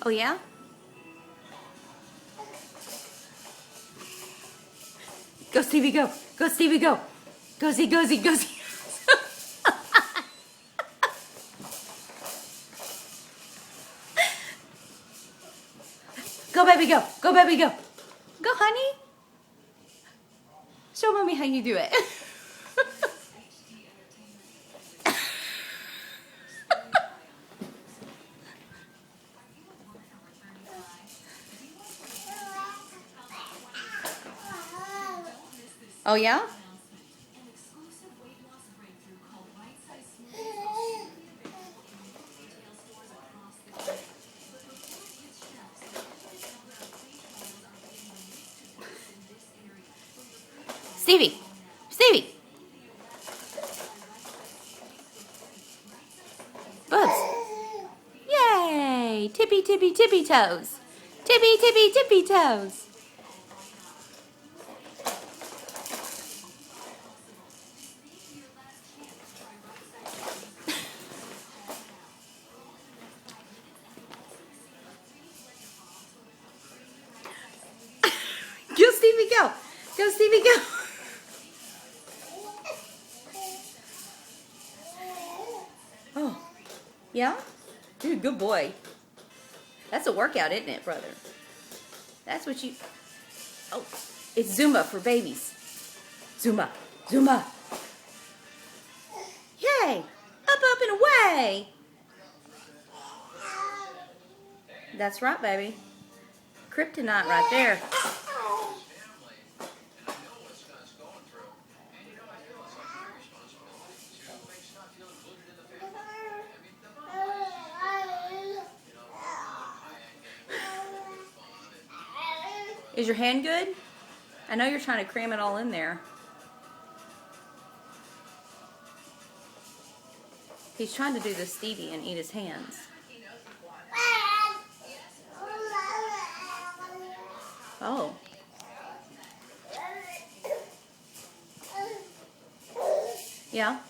Oh, yeah? Go, Stevie, go. Go, Stevie, go. Go, Z, go, Z, go, Z. Go, baby, go. Go, baby, go. Go, honey. Show mommy how you do it. Oh, yeah? Stevie. Stevie. Bubs. Yay. Tippy, tippy, tippy toes. Tippy, tippy, tippy toes. Go, Stevie, go. Go, Stevie, go. Oh, yeah? You're a good boy. That's a workout, isn't it, brother? That's what you... Oh, it's Zumba for babies. Zumba. Zumba. Yay. Up, up, and away. That's right, baby. Kryptonite right there. Is your hand good? I know you're trying to cram it all in there. He's trying to do the Stevie and eat his hands. Oh. Yeah?